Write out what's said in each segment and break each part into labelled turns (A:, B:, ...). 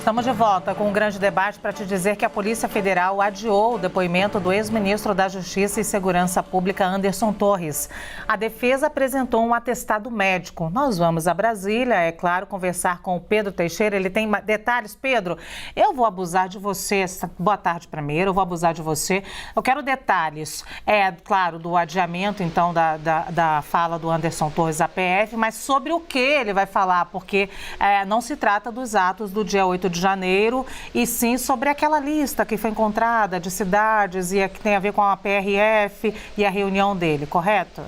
A: Estamos de volta com um grande debate para te dizer que a Polícia Federal adiou o depoimento do ex-ministro da Justiça e Segurança Pública, Anderson Torres. A defesa apresentou um atestado médico. Nós vamos a Brasília, é claro, conversar com o Pedro Teixeira. Ele tem detalhes. Pedro, eu vou abusar de você. Boa tarde primeiro, eu vou abusar de você. Eu quero detalhes, claro, do adiamento, então, da fala do Anderson Torres à PF, mas sobre o que ele vai falar, porque não se trata dos atos do dia 8 de janeiro, e sim sobre aquela lista que foi encontrada de cidades e que tem a ver com a PRF e a reunião dele, correto?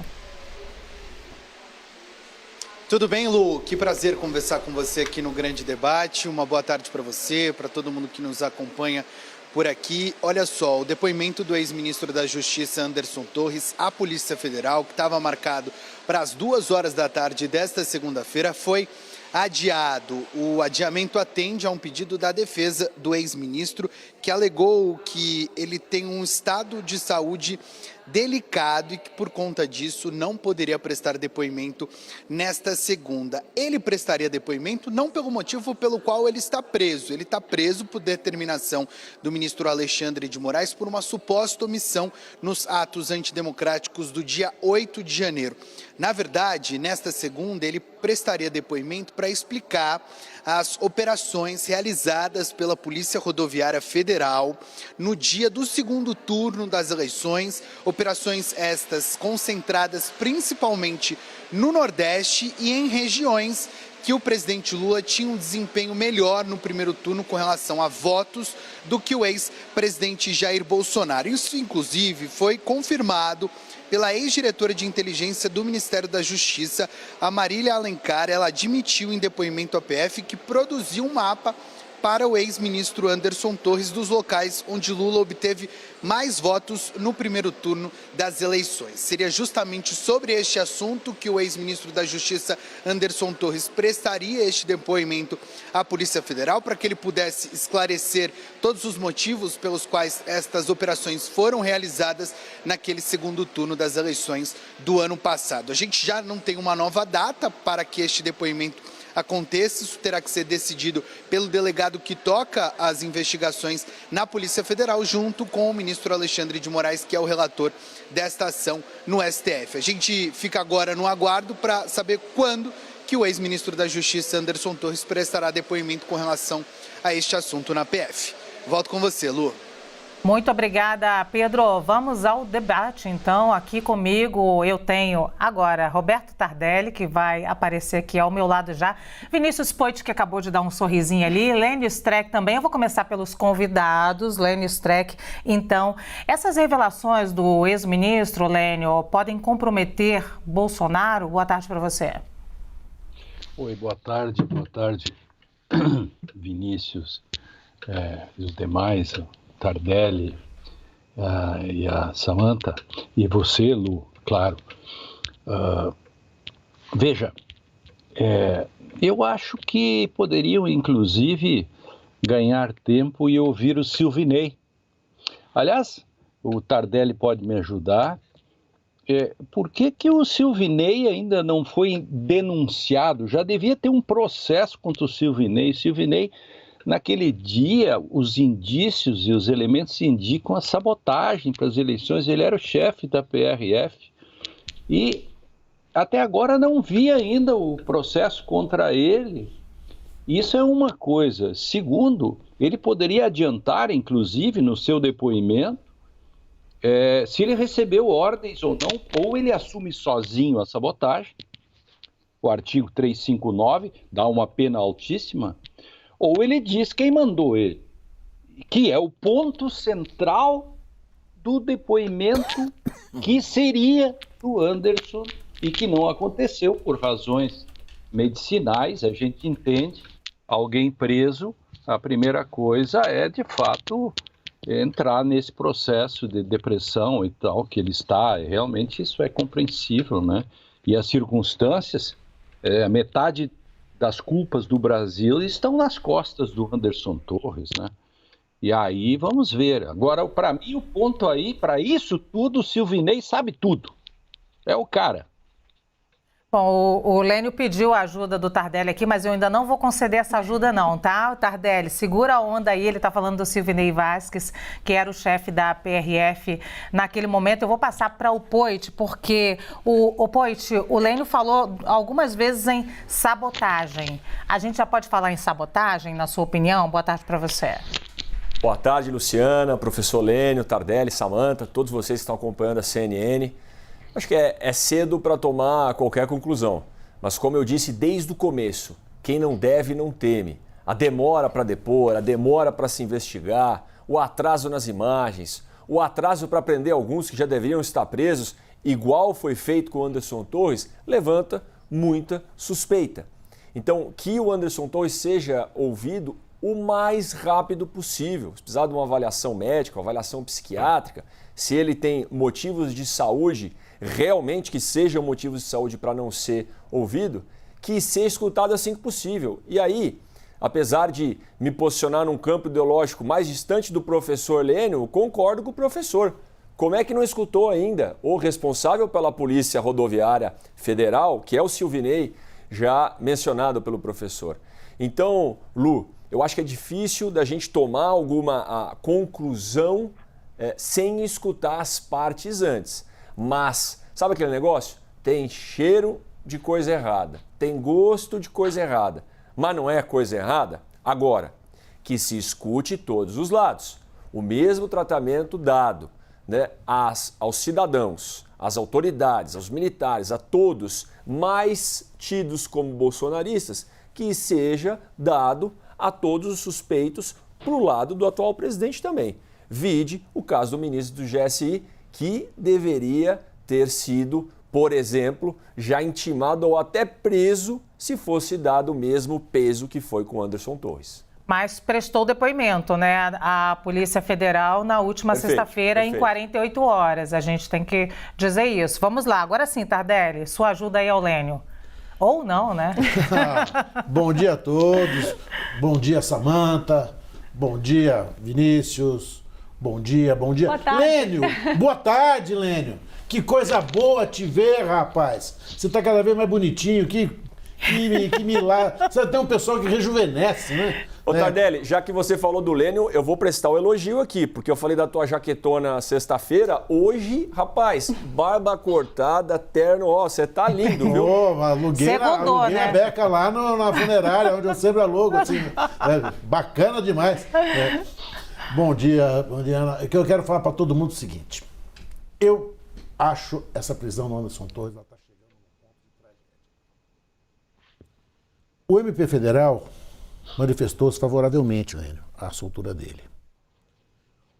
B: Tudo bem, Lu? Que prazer conversar com você aqui no Grande Debate. Uma boa tarde para você, para todo mundo que nos acompanha por aqui. Olha só, o depoimento do ex-ministro da Justiça, Anderson Torres, à Polícia Federal, que estava marcado para as 2h da tarde desta segunda-feira, foi adiado. O adiamento atende a um pedido da defesa do ex-ministro, que alegou que ele tem um estado de saúde delicado e que, por conta disso, não poderia prestar depoimento nesta segunda. Ele prestaria depoimento não pelo motivo pelo qual ele está preso. Ele está preso por determinação do ministro Alexandre de Moraes por uma suposta omissão nos atos antidemocráticos do dia 8 de janeiro. Na verdade, nesta segunda, ele prestaria depoimento para explicar as operações realizadas pela Polícia Rodoviária Federal no dia do segundo turno das eleições, operações estas concentradas principalmente no Nordeste e em regiões que o presidente Lula tinha um desempenho melhor no primeiro turno com relação a votos do que o ex-presidente Jair Bolsonaro. Isso, inclusive, foi confirmado pela ex-diretora de inteligência do Ministério da Justiça, a Marília Alencar. Ela admitiu em depoimento à PF que produziu um mapa para o ex-ministro Anderson Torres dos locais onde Lula obteve mais votos no primeiro turno das eleições. Seria justamente sobre este assunto que o ex-ministro da Justiça, Anderson Torres, prestaria este depoimento à Polícia Federal para que ele pudesse esclarecer todos os motivos pelos quais estas operações foram realizadas naquele segundo turno das eleições do ano passado. A gente já não tem uma nova data para que este depoimento aconteça. Isso terá que ser decidido pelo delegado que toca as investigações na Polícia Federal, junto com o ministro Alexandre de Moraes, que é o relator desta ação no STF. A gente fica agora no aguardo para saber quando que o ex-ministro da Justiça, Anderson Torres, prestará depoimento com relação a este assunto na PF. Volto com você, Lu.
A: Muito obrigada, Pedro. Vamos ao debate, então. Aqui comigo eu tenho agora Roberto Tardelli, que vai aparecer aqui ao meu lado já. Vinícius Poit, que acabou de dar um sorrisinho ali. Lênio Streck também. Eu vou começar pelos convidados. Lênio Streck, então. Essas revelações do ex-ministro, Lênio, podem comprometer Bolsonaro? Boa tarde para você.
C: Oi, boa tarde, Vinícius e os demais, Tardelli e a Samantha, e você, Lu, claro. Veja, eu acho que poderiam, inclusive, ganhar tempo e ouvir o Silvinei. Aliás, o Tardelli pode me ajudar. Por que o Silvinei ainda não foi denunciado? Já devia ter um processo contra o Silvinei. Silvinei, naquele dia, os indícios e os elementos indicam a sabotagem para as eleições. Ele era o chefe da PRF e até agora não vi ainda o processo contra ele. Isso é uma coisa. Segundo, ele poderia adiantar, inclusive, no seu depoimento, se ele recebeu ordens ou não, ou ele assume sozinho a sabotagem, o artigo 359 dá uma pena altíssima, ou ele diz quem mandou ele, que é o ponto central do depoimento que seria do Anderson e que não aconteceu por razões medicinais. A gente entende, alguém preso, a primeira coisa é, de fato, entrar nesse processo de depressão e tal, que ele está. Realmente isso é compreensível, né? E as circunstâncias, metade das culpas do Brasil estão nas costas do Anderson Torres, né? E aí vamos ver. Agora, para mim, o ponto aí, para isso tudo, o Silvinei sabe tudo. É o cara.
A: Bom, o Lênio pediu a ajuda do Tardelli aqui, mas eu ainda não vou conceder essa ajuda não, tá? Tardelli, segura a onda aí, ele está falando do Silvinei Vasquez, que era o chefe da PRF naquele momento. Eu vou passar para o Poit, porque o Poit, o Lênio falou algumas vezes em sabotagem. A gente já pode falar em sabotagem, na sua opinião? Boa tarde para você.
D: Boa tarde, Luciana, professor Lênio, Tardelli, Samantha, todos vocês que estão acompanhando a CNN. Acho que é cedo para tomar qualquer conclusão, mas como eu disse desde o começo, quem não deve não teme. A demora para depor, a demora para se investigar, o atraso nas imagens, o atraso para prender alguns que já deveriam estar presos, igual foi feito com o Anderson Torres, levanta muita suspeita. Então, que o Anderson Torres seja ouvido o mais rápido possível. Se precisar de uma avaliação médica, uma avaliação psiquiátrica, se ele tem motivos de saúde, realmente que sejam motivos de saúde para não ser ouvido, que seja escutado assim que possível. E aí, apesar de me posicionar num campo ideológico mais distante do professor Lênio, concordo com o professor. Como é que não escutou ainda o responsável pela Polícia Rodoviária Federal, que é o Silvinei, já mencionado pelo professor? Então, Lu, eu acho que é difícil da gente tomar alguma conclusão sem escutar as partes antes. Mas, sabe aquele negócio? Tem cheiro de coisa errada, tem gosto de coisa errada, mas não é coisa errada? Agora, que se escute todos os lados. O mesmo tratamento dado, né, aos cidadãos, às autoridades, aos militares, a todos mais tidos como bolsonaristas, que seja dado a todos os suspeitos para o lado do atual presidente também. Vide o caso do ministro do GSI, que deveria ter sido, por exemplo, já intimado ou até preso se fosse dado o mesmo peso que foi com Anderson Torres.
A: Mas prestou depoimento, né? A Polícia Federal na última sexta-feira em 48 horas. A gente tem que dizer isso. Vamos lá, agora sim, Tardelli, sua ajuda aí ao Lênio. Ou não, né?
E: Bom dia a todos. Bom dia, Samantha. Bom dia, Vinícius. Bom dia, bom dia.
F: Boa tarde.
E: Lênio, boa tarde, Lênio. Que coisa boa te ver, rapaz. Você tá cada vez mais bonitinho, que milagre. Você tem um pessoal que rejuvenesce, né?
D: Ô, Tardelli, já que você falou do Lênio, eu vou prestar o elogio aqui, porque eu falei da tua jaquetona sexta-feira. Hoje, rapaz, barba cortada, terno, ó, você tá lindo, viu?
E: Aluguei a beca lá na funerária, onde eu sempre alugo, assim. Bacana demais. Bom dia, Ana. O que eu quero falar para todo mundo é o seguinte. Eu acho essa prisão do Anderson Torres, ela está chegando num ponto de tragédia. O MP Federal manifestou-se favoravelmente, Lênio, à soltura dele.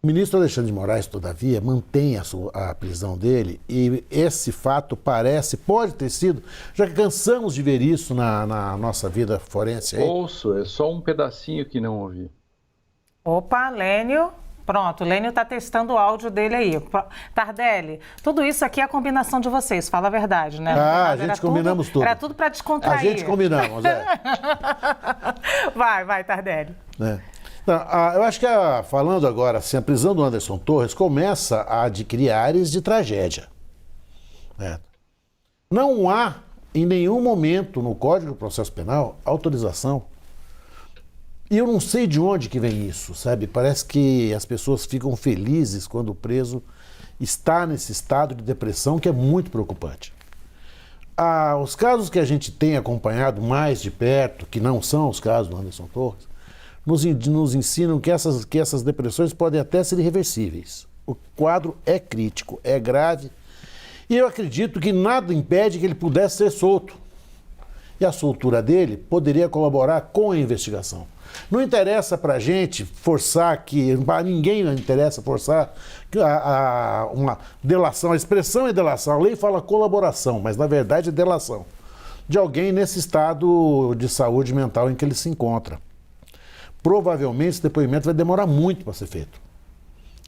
E: O ministro Alexandre de Moraes, todavia, mantém a prisão dele e esse fato pode ter sido, já que cansamos de ver isso na nossa vida forense.
C: Ouço, é só um pedacinho que não ouvi.
A: Opa, Lênio. Pronto, o Lênio está testando o áudio dele aí. Tardelli, tudo isso aqui é a combinação de vocês, fala a verdade, né?
E: A gente combinamos tudo.
A: Era tudo para descontrair.
E: A gente combinamos,
A: Vai, Tardelli.
E: Eu acho que, falando agora, assim, a prisão do Anderson Torres começa a adquirir áreas de tragédia. Não há, em nenhum momento, no Código de Processo Penal, autorização. E eu não sei de onde que vem isso, sabe? Parece que as pessoas ficam felizes quando o preso está nesse estado de depressão, que é muito preocupante. Os casos que a gente tem acompanhado mais de perto, que não são os casos do Anderson Torres, nos ensinam que essas depressões podem até ser irreversíveis. O quadro é crítico, é grave, e eu acredito que nada impede que ele pudesse ser solto. E a soltura dele poderia colaborar com a investigação. Não interessa para a gente forçar para ninguém interessa forçar uma delação. A expressão é delação, a lei fala colaboração, mas na verdade é delação de alguém nesse estado de saúde mental em que ele se encontra. Provavelmente esse depoimento vai demorar muito para ser feito.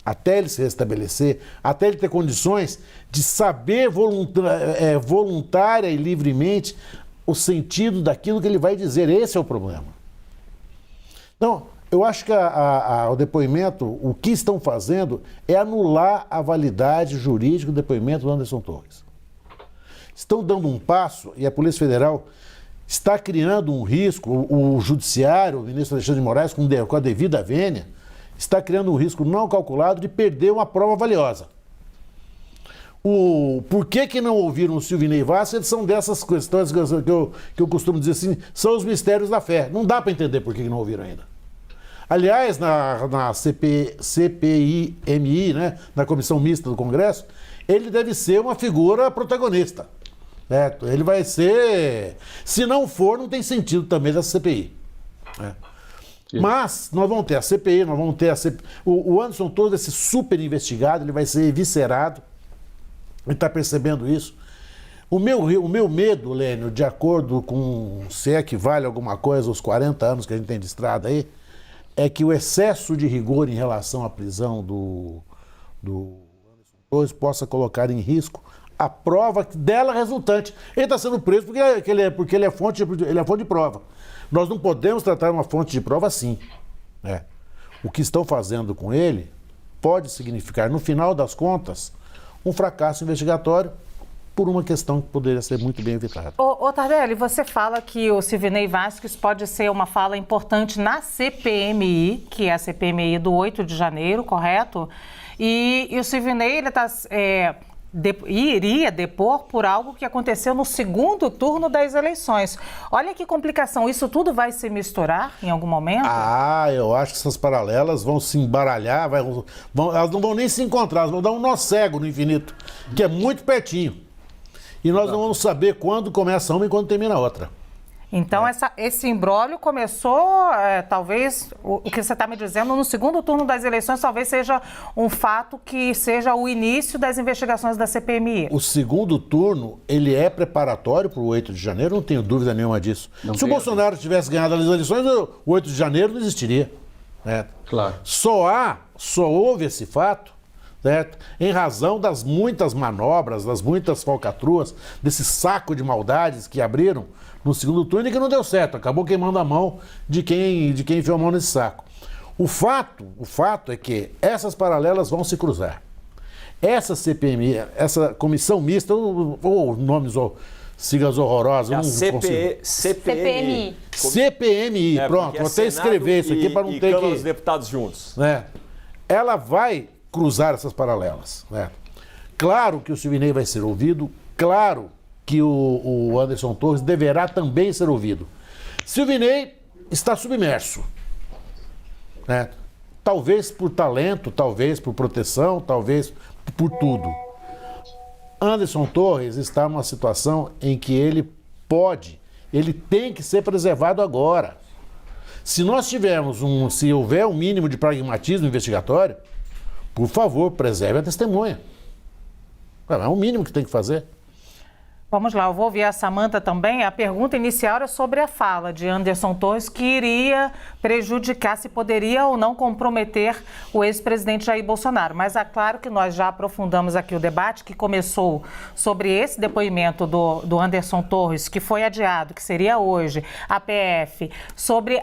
E: Até ele se restabelecer, até ele ter condições de saber voluntária e livremente o sentido daquilo que ele vai dizer. Esse é o problema. Então, eu acho que o depoimento, o que estão fazendo é anular a validade jurídica do depoimento do Anderson Torres. estão dando um passo e a Polícia Federal está criando um risco, o Judiciário, o ministro Alexandre de Moraes, com a devida vênia, está criando um risco não calculado de perder uma prova valiosa. Por que não ouviram o Silvinei Vasquez são dessas questões que eu costumo dizer assim, são os mistérios da fé. Não dá para entender por que não ouviram ainda. Aliás, na CPI-MI, né, na Comissão Mista do Congresso, ele deve ser uma figura protagonista. Certo? Ele vai ser... Se não for, não tem sentido também dessa CPI. Né? Mas nós vamos ter a CPI, nós vamos ter a CPI. O Anderson Torres, esse super investigado, ele vai ser eviscerado. Ele está percebendo isso. O meu medo, Lênio, de acordo com, se é que vale alguma coisa, os 40 anos que a gente tem de estrada aí, é que o excesso de rigor em relação à prisão do Anderson Torres possa colocar em risco a prova dela resultante. Ele está sendo preso porque ele é fonte de prova. Nós não podemos tratar uma fonte de prova assim. Né? O que estão fazendo com ele pode significar, no final das contas, um fracasso investigatório por uma questão que poderia ser muito bem evitada.
A: Ô Tardelli, você fala que o Silvinei Vasquez pode ser uma fala importante na CPMI, que é a CPMI do 8 de janeiro, correto? E o Silvinei, ele iria depor por algo que aconteceu no segundo turno das eleições. Olha que complicação, isso tudo vai se misturar em algum momento?
E: Eu acho que essas paralelas vão se embaralhar, elas não vão nem se encontrar, elas vão dar um nó cego no infinito, que é muito pertinho. E nós não vamos saber quando começa uma e quando termina a outra.
A: Então, esse imbróglio começou, talvez, o que você está me dizendo, no segundo turno das eleições, talvez seja um fato que seja o início das investigações da CPMI. O
E: segundo turno, ele é preparatório para o 8 de janeiro, não tenho dúvida nenhuma disso. Se o Bolsonaro tivesse ganhado as eleições, o 8 de janeiro não existiria. Né?
C: Claro.
E: Só houve esse fato, certo? Em razão das muitas manobras, das muitas falcatruas, desse saco de maldades que abriram no segundo turno e que não deu certo, acabou queimando a mão de quem enfiou a mão nesse saco. O fato é que essas paralelas vão se cruzar. Essa CPMI, essa comissão mista, ou nomes ou siglas horrorosas,
D: CPMI.
E: CPMI, pronto, vou até escrever isso aqui para não ter
D: que... os deputados juntos.
E: Né? Ela vai cruzar essas paralelas. Né? Claro que o Silvinei vai ser ouvido, claro que o Anderson Torres deverá também ser ouvido. Silvinei está submerso. Né? Talvez por talento, talvez por proteção, talvez por tudo. Anderson Torres está numa situação em que ele tem que ser preservado agora. Se houver um mínimo de pragmatismo investigatório, por favor, preserve a testemunha. É o mínimo que tem que fazer.
A: Vamos lá, eu vou ouvir a Samanta também. A pergunta inicial era sobre a fala de Anderson Torres, que iria prejudicar, se poderia ou não comprometer o ex-presidente Jair Bolsonaro. Mas é claro que nós já aprofundamos aqui o debate, que começou sobre esse depoimento do Anderson Torres, que foi adiado, que seria hoje, a PF, sobre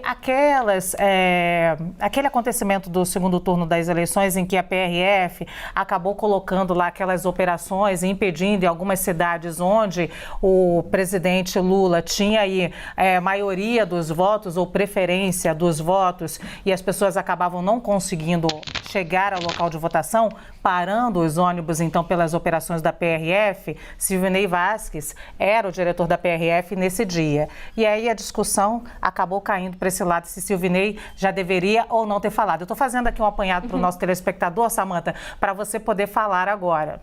A: aquele acontecimento do segundo turno das eleições, em que a PRF acabou colocando lá aquelas operações e impedindo em algumas cidades onde o presidente Lula tinha aí maioria dos votos ou preferência dos votos e as pessoas acabavam não conseguindo chegar ao local de votação, parando os ônibus, então, pelas operações da PRF. Silvinei Vasquez era o diretor da PRF nesse dia. E aí a discussão acabou caindo para esse lado, se Silvinei já deveria ou não ter falado. Eu estou fazendo aqui um apanhado para o nosso telespectador, Samanta, para você poder falar agora.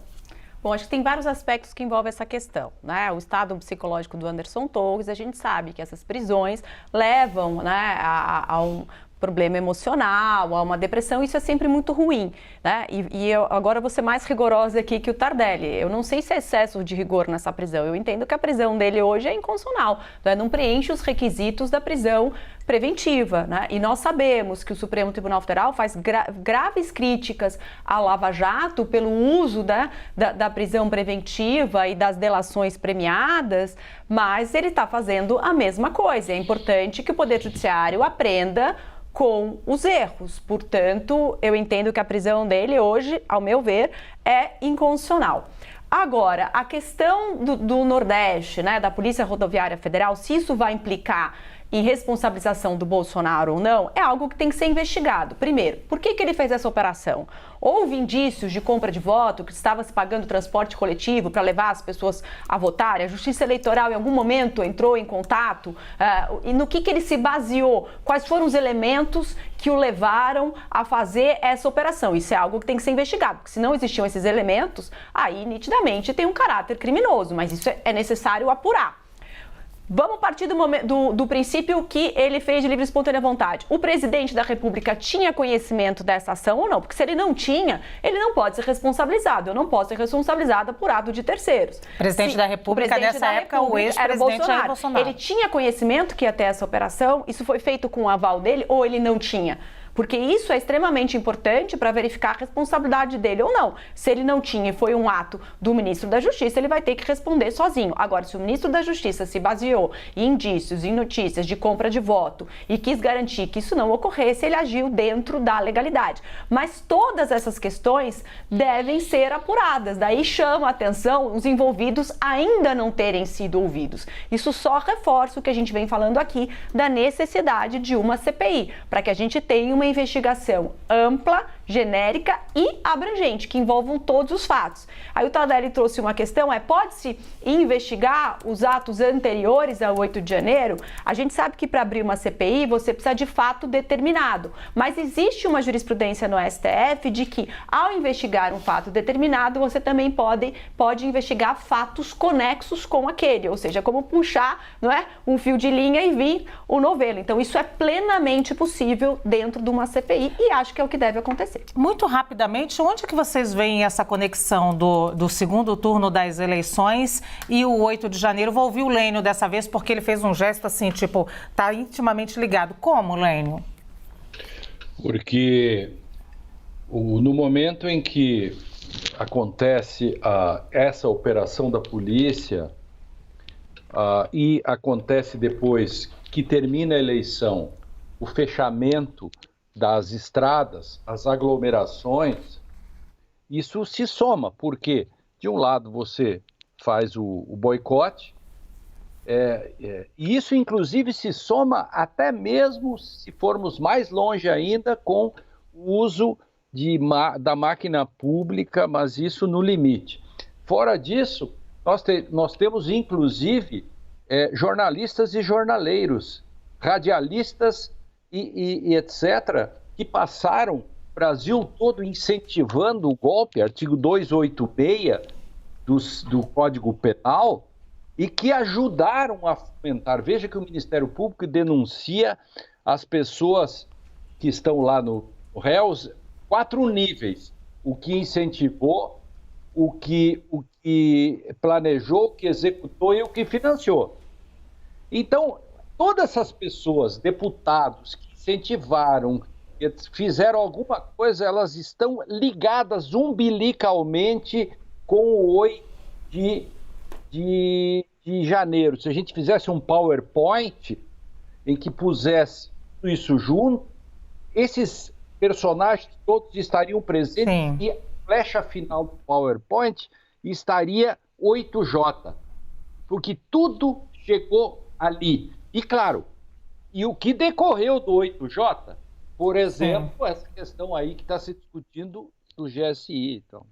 F: Bom, acho que tem vários aspectos que envolvem essa questão, né? O estado psicológico do Anderson Torres, a gente sabe que essas prisões levam, né, a um problema emocional, a uma depressão, isso é sempre muito ruim, né? E eu agora vou ser mais rigorosa aqui que o Tardelli. Eu não sei se é excesso de rigor nessa prisão. Eu entendo que a prisão dele hoje é inconstitucional, né? Não preenche os requisitos da prisão preventiva, né? E nós sabemos que o Supremo Tribunal Federal faz graves críticas à Lava Jato pelo uso da prisão preventiva e das delações premiadas, mas ele está fazendo a mesma coisa. É importante que o Poder Judiciário aprenda com os erros. Portanto, eu entendo que a prisão dele hoje, ao meu ver, é inconstitucional. Agora, a questão do Nordeste, né, da Polícia Rodoviária Federal, se isso vai implicar em responsabilização do Bolsonaro ou não, é algo que tem que ser investigado. Primeiro, por que ele fez essa operação? Houve indícios de compra de voto, que estava se pagando transporte coletivo para levar as pessoas a votarem? A Justiça Eleitoral em algum momento entrou em contato? E no que ele se baseou? Quais foram os elementos que o levaram a fazer essa operação? Isso é algo que tem que ser investigado, porque se não existiam esses elementos, aí nitidamente tem um caráter criminoso, mas isso é necessário apurar. Vamos partir do princípio que ele fez de livre e espontânea vontade. O presidente da República tinha conhecimento dessa ação ou não? Porque se ele não tinha, ele não pode ser responsabilizado. Eu não posso ser responsabilizada por ato de terceiros.
A: Presidente da República, nessa época, o ex-presidente Jair Bolsonaro.
F: Ele tinha conhecimento que ia ter essa operação? Isso foi feito com o aval dele ou ele não tinha? Porque isso é extremamente importante para verificar a responsabilidade dele ou não. Se ele não tinha e foi um ato do ministro da Justiça, ele vai ter que responder sozinho. Agora, se o ministro da Justiça se baseou em indícios, em notícias de compra de voto e quis garantir que isso não ocorresse, ele agiu dentro da legalidade. Mas todas essas questões devem ser apuradas. Daí chama a atenção os envolvidos ainda não terem sido ouvidos. Isso só reforça o que a gente vem falando aqui da necessidade de uma CPI, para que a gente tenha uma investigação ampla, genérica e abrangente, que envolvam todos os fatos. Aí o Tardelli trouxe uma questão, pode-se investigar os atos anteriores ao 8 de janeiro? A gente sabe que para abrir uma CPI você precisa de fato determinado, mas existe uma jurisprudência no STF de que ao investigar um fato determinado, você também pode investigar fatos conexos com aquele, ou seja, como puxar, não é, um fio de linha e vir o novelo. Então isso é plenamente possível dentro de uma CPI e acho que é o que deve acontecer.
A: Muito rapidamente, onde que vocês veem essa conexão do segundo turno das eleições e o 8 de janeiro? Vou ouvir o Lênio dessa vez, porque ele fez um gesto assim, tipo, tá intimamente ligado. Como, Lênio?
C: Porque no momento em que acontece essa operação da polícia e acontece depois que termina a eleição, o fechamento das estradas, as aglomerações, isso se soma, porque de um lado você faz o boicote, e isso inclusive se soma até mesmo se formos mais longe ainda com o uso da máquina pública, mas isso no limite. Fora disso, nós temos inclusive jornalistas e jornaleiros, radialistas e etc., que passaram o Brasil todo incentivando o golpe, artigo 286 do Código Penal, e que ajudaram a fomentar. Veja que o Ministério Público denuncia as pessoas que estão lá no réus, 4 níveis: o que incentivou, o que planejou, o que executou e o que financiou. Então, todas essas pessoas, deputados que incentivaram, que fizeram alguma coisa, elas estão ligadas umbilicalmente com o 8 de janeiro. Se a gente fizesse um PowerPoint em que pusesse tudo isso junto, esses personagens todos estariam presentes. Sim. E a flecha final do PowerPoint estaria 8J, porque tudo chegou ali. E claro, e o que decorreu do 8J, por exemplo, essa questão aí que está se discutindo do GSI. Então.